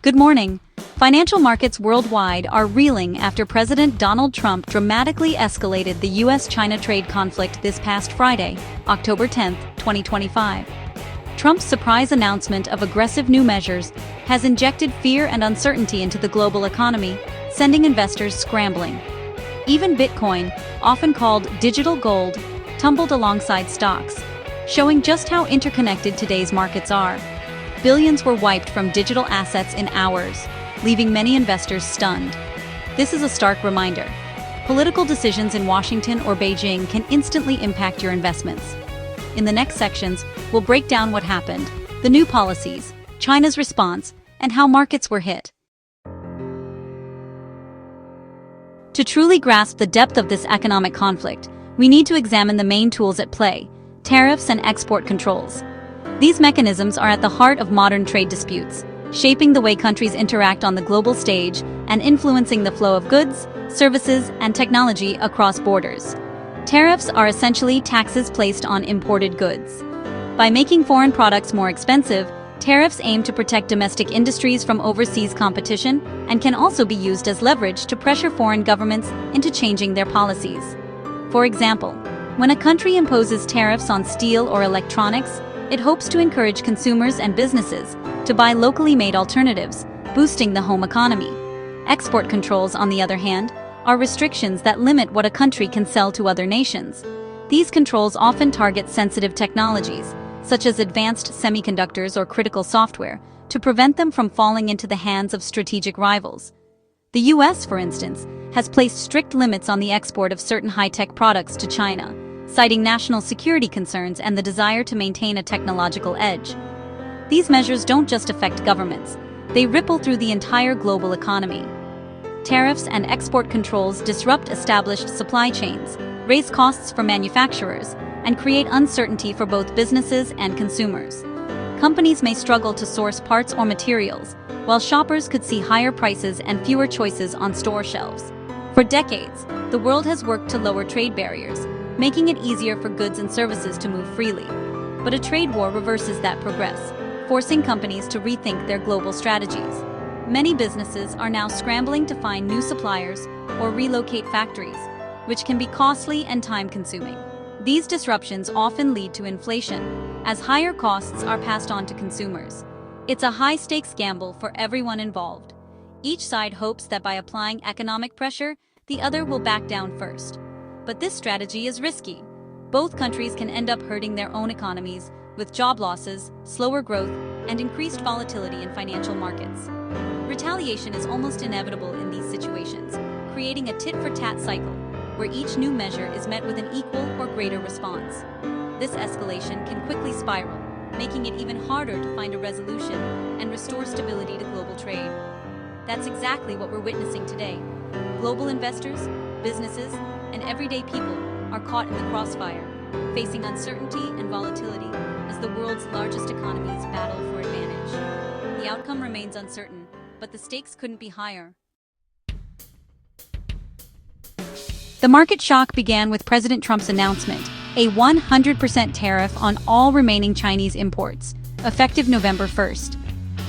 Good morning. Financial markets worldwide are reeling after President Donald Trump dramatically escalated the U.S.-China trade conflict this past Friday, October 10, 2025. Trump's surprise announcement of aggressive new measures has injected fear and uncertainty into the global economy, sending investors scrambling. Even Bitcoin, often called digital gold, tumbled alongside stocks, showing just how interconnected today's markets are. Billions were wiped from digital assets in hours, leaving many investors stunned. This is a stark reminder. Political decisions in Washington or Beijing can instantly impact your investments. In the next sections, we'll break down what happened, the new policies, China's response, and how markets were hit. To truly grasp the depth of this economic conflict, we need to examine the main tools at play: tariffs and export controls. These mechanisms are at the heart of modern trade disputes, shaping the way countries interact on the global stage and influencing the flow of goods, services, and technology across borders. Tariffs are essentially taxes placed on imported goods. By making foreign products more expensive, tariffs aim to protect domestic industries from overseas competition and can also be used as leverage to pressure foreign governments into changing their policies. For example, when a country imposes tariffs on steel or electronics, it hopes to encourage consumers and businesses to buy locally made alternatives, boosting the home economy. Export controls, on the other hand, are restrictions that limit what a country can sell to other nations. These controls often target sensitive technologies, such as advanced semiconductors or critical software, to prevent them from falling into the hands of strategic rivals. The US, for instance, has placed strict limits on the export of certain high-tech products to China, citing national security concerns and the desire to maintain a technological edge. These measures don't just affect governments, they ripple through the entire global economy. Tariffs and export controls disrupt established supply chains, raise costs for manufacturers, and create uncertainty for both businesses and consumers. Companies may struggle to source parts or materials, while shoppers could see higher prices and fewer choices on store shelves. For decades, the world has worked to lower trade barriers, making it easier for goods and services to move freely. But a trade war reverses that progress, forcing companies to rethink their global strategies. Many businesses are now scrambling to find new suppliers or relocate factories, which can be costly and time-consuming. These disruptions often lead to inflation, as higher costs are passed on to consumers. It's a high-stakes gamble for everyone involved. Each side hopes that by applying economic pressure, the other will back down first. But this strategy is risky. Both countries can end up hurting their own economies, with job losses, slower growth, and increased volatility in financial markets. Retaliation is almost inevitable in these situations, creating a tit-for-tat cycle, where each new measure is met with an equal or greater response. This escalation can quickly spiral, making it even harder to find a resolution and restore stability to global trade. That's exactly what we're witnessing today. Global investors, businesses, and everyday people are caught in the crossfire, facing uncertainty and volatility as the world's largest economies battle for advantage. The outcome remains uncertain, but the stakes couldn't be higher. The market shock began with President Trump's announcement, a 100% tariff on all remaining Chinese imports, effective November 1st.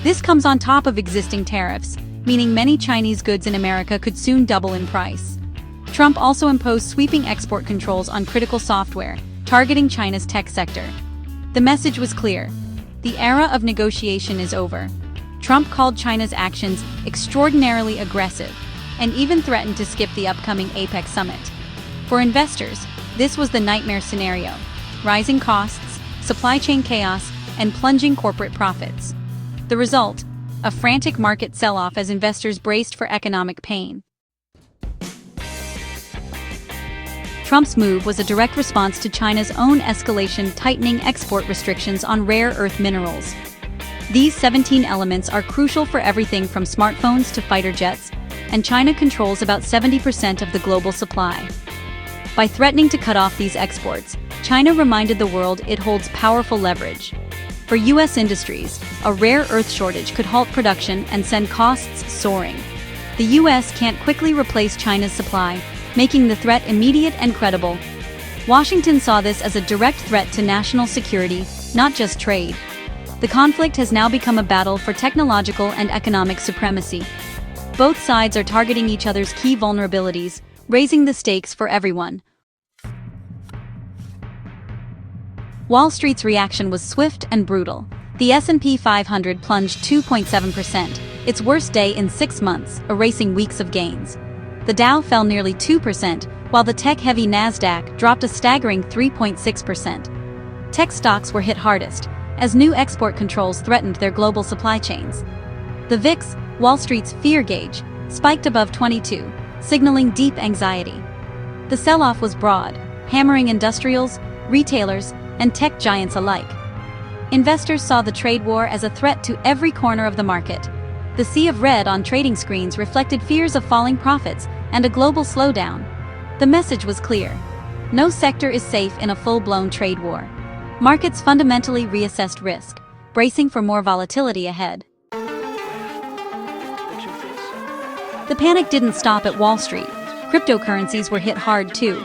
This comes on top of existing tariffs, meaning many Chinese goods in America could soon double in price. Trump also imposed sweeping export controls on critical software, targeting China's tech sector. The message was clear: the era of negotiation is over. Trump called China's actions extraordinarily aggressive and even threatened to skip the upcoming APEC summit. For investors, this was the nightmare scenario: rising costs, supply chain chaos, and plunging corporate profits. The result: a frantic market sell-off as investors braced for economic pain. Trump's move was a direct response to China's own escalation, tightening export restrictions on rare earth minerals. These 17 elements are crucial for everything from smartphones to fighter jets, and China controls about 70% of the global supply. By threatening to cut off these exports, China reminded the world it holds powerful leverage. For U.S. industries, a rare earth shortage could halt production and send costs soaring. The U.S. can't quickly replace China's supply, making the threat immediate and credible. Washington saw this as a direct threat to national security, not just trade. The conflict has now become a battle for technological and economic supremacy. Both sides are targeting each other's key vulnerabilities, raising the stakes for everyone. Wall Street's reaction was swift and brutal. The S&P 500 plunged 2.7%, its worst day in 6 months, erasing weeks of gains. The Dow fell nearly 2%, while the tech-heavy Nasdaq dropped a staggering 3.6%. Tech stocks were hit hardest, as new export controls threatened their global supply chains. The VIX, Wall Street's fear gauge, spiked above 22, signaling deep anxiety. The sell-off was broad, hammering industrials, retailers, and tech giants alike. Investors saw the trade war as a threat to every corner of the market. The sea of red on trading screens reflected fears of falling profits and a global slowdown. The message was clear: no sector is safe in a full-blown trade war. Markets fundamentally reassessed risk, bracing for more volatility ahead. The panic didn't stop at Wall Street. Cryptocurrencies were hit hard too.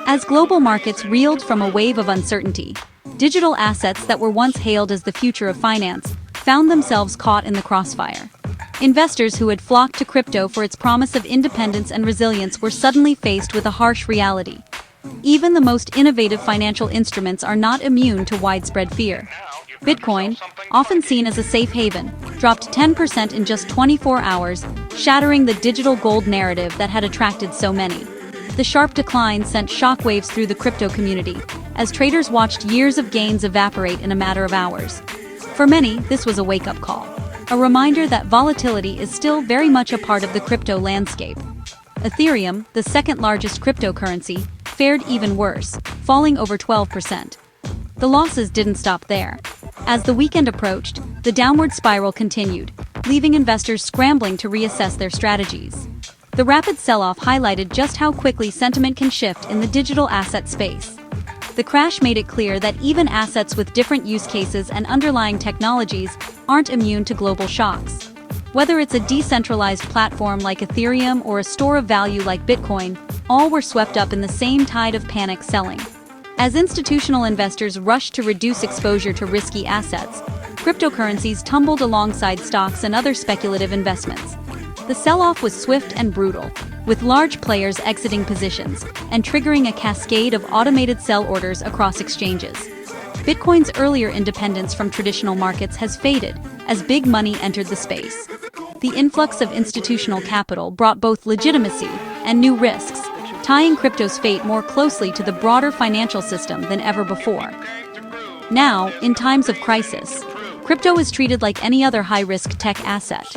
As global markets reeled from a wave of uncertainty, digital assets that were once hailed as the future of finance found themselves caught in the crossfire. Investors who had flocked to crypto for its promise of independence and resilience were suddenly faced with a harsh reality. Even the most innovative financial instruments are not immune to widespread fear. Bitcoin, often seen as a safe haven, dropped 10% in just 24 hours, shattering the digital gold narrative that had attracted so many. The sharp decline sent shockwaves through the crypto community, as traders watched years of gains evaporate in a matter of hours. For many, this was a wake-up call, a reminder that volatility is still very much a part of the crypto landscape. Ethereum, the second-largest cryptocurrency, fared even worse, falling over 12%. The losses didn't stop there. As the weekend approached, the downward spiral continued, leaving investors scrambling to reassess their strategies. The rapid sell-off highlighted just how quickly sentiment can shift in the digital asset space. The crash made it clear that even assets with different use cases and underlying technologies aren't immune to global shocks. Whether it's a decentralized platform like Ethereum or a store of value like Bitcoin, all were swept up in the same tide of panic selling. As institutional investors rushed to reduce exposure to risky assets, cryptocurrencies tumbled alongside stocks and other speculative investments. The sell-off was swift and brutal, with large players exiting positions and triggering a cascade of automated sell orders across exchanges. Bitcoin's earlier independence from traditional markets has faded as big money entered the space. The influx of institutional capital brought both legitimacy and new risks, tying crypto's fate more closely to the broader financial system than ever before. Now, in times of crisis, crypto is treated like any other high-risk tech asset.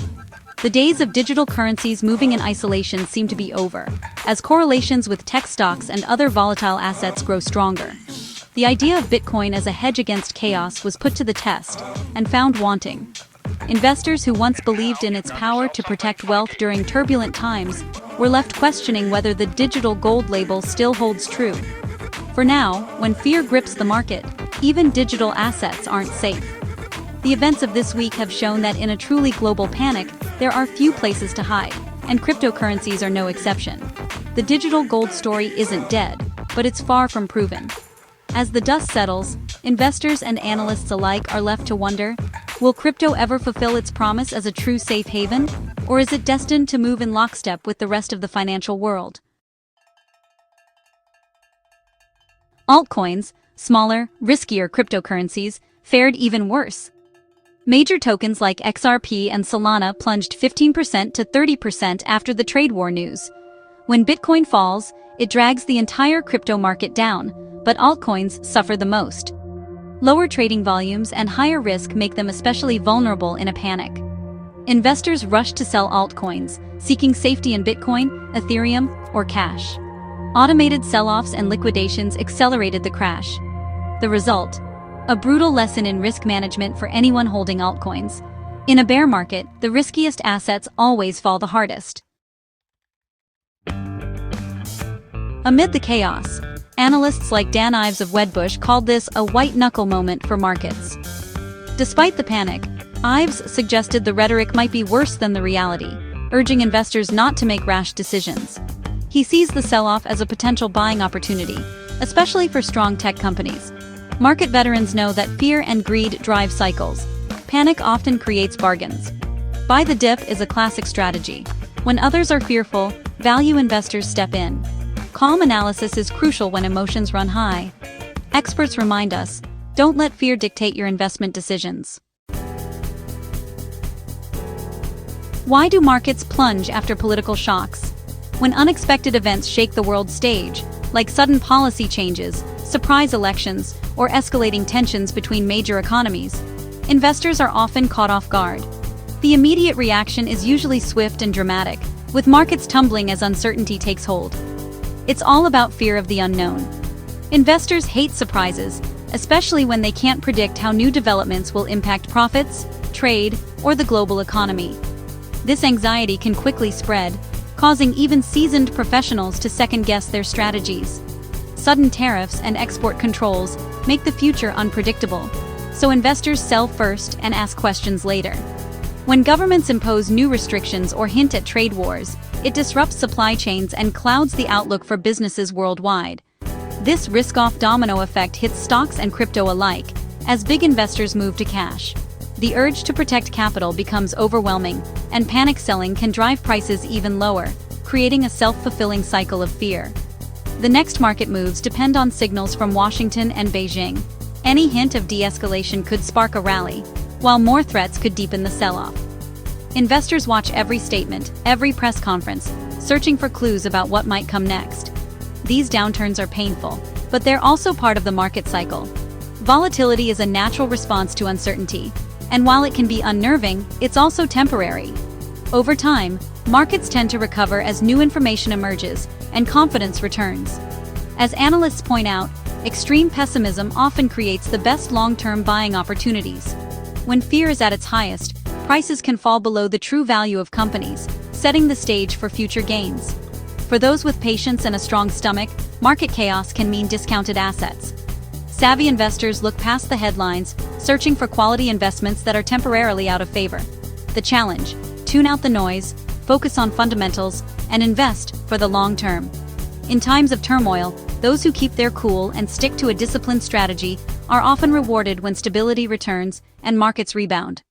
The days of digital currencies moving in isolation seem to be over, as correlations with tech stocks and other volatile assets grow stronger. The idea of Bitcoin as a hedge against chaos was put to the test and found wanting. Investors who once believed in its power to protect wealth during turbulent times were left questioning whether the digital gold label still holds true. For now, when fear grips the market, even digital assets aren't safe. The events of this week have shown that in a truly global panic, there are few places to hide, and cryptocurrencies are no exception. The digital gold story isn't dead, but it's far from proven. As the dust settles, investors and analysts alike are left to wonder, will crypto ever fulfill its promise as a true safe haven, or is it destined to move in lockstep with the rest of the financial world? Altcoins, smaller, riskier cryptocurrencies, fared even worse. Major tokens like XRP and Solana plunged 15% to 30% after the trade war news. When Bitcoin falls, it drags the entire crypto market down, but altcoins suffer the most. Lower trading volumes and higher risk make them especially vulnerable in a panic. Investors rush to sell altcoins, seeking safety in Bitcoin, Ethereum, or cash. Automated sell-offs and liquidations accelerated the crash. The result: a brutal lesson in risk management for anyone holding altcoins. In a bear market, the riskiest assets always fall the hardest. Amid the chaos, analysts like Dan Ives of Wedbush called this a white-knuckle moment for markets. Despite the panic, Ives suggested the rhetoric might be worse than the reality, urging investors not to make rash decisions. He sees the sell-off as a potential buying opportunity, especially for strong tech companies. Market veterans know that fear and greed drive cycles, Panic often creates bargains. Buy the dip is a classic strategy. When others are fearful, value investors step in. Calm analysis is crucial when emotions run high. Experts remind us, don't let fear dictate your investment decisions. Why do markets plunge after political shocks? When unexpected events shake the world stage, like sudden policy changes, surprise elections, or escalating tensions between major economies, investors are often caught off guard. The immediate reaction is usually swift and dramatic, with markets tumbling as uncertainty takes hold. It's all about fear of the unknown. Investors hate surprises, especially when they can't predict how new developments will impact profits, trade, or the global economy. This anxiety can quickly spread, causing even seasoned professionals to second-guess their strategies. Sudden tariffs and export controls make the future unpredictable, so investors sell first and ask questions later. When governments impose new restrictions or hint at trade wars, it disrupts supply chains and clouds the outlook for businesses worldwide. This risk-off domino effect hits stocks and crypto alike, as big investors move to cash. The urge to protect capital becomes overwhelming, and panic selling can drive prices even lower, creating a self-fulfilling cycle of fear. The next market moves depend on signals from Washington and Beijing. Any hint of de-escalation could spark a rally, while more threats could deepen the sell-off. Investors watch every statement, every press conference, searching for clues about what might come next. These downturns are painful, but they're also part of the market cycle. Volatility is a natural response to uncertainty, and while it can be unnerving, it's also temporary. Over time, markets tend to recover as new information emerges and confidence returns. As analysts point out, extreme pessimism often creates the best long-term buying opportunities. When fear is at its highest, prices can fall below the true value of companies, setting the stage for future gains. For those with patience and a strong stomach, market chaos can mean discounted assets. Savvy investors look past the headlines, searching for quality investments that are temporarily out of favor. The challenge: tune out the noise, focus on fundamentals, and invest for the long term. In times of turmoil, those who keep their cool and stick to a disciplined strategy are often rewarded when stability returns and markets rebound.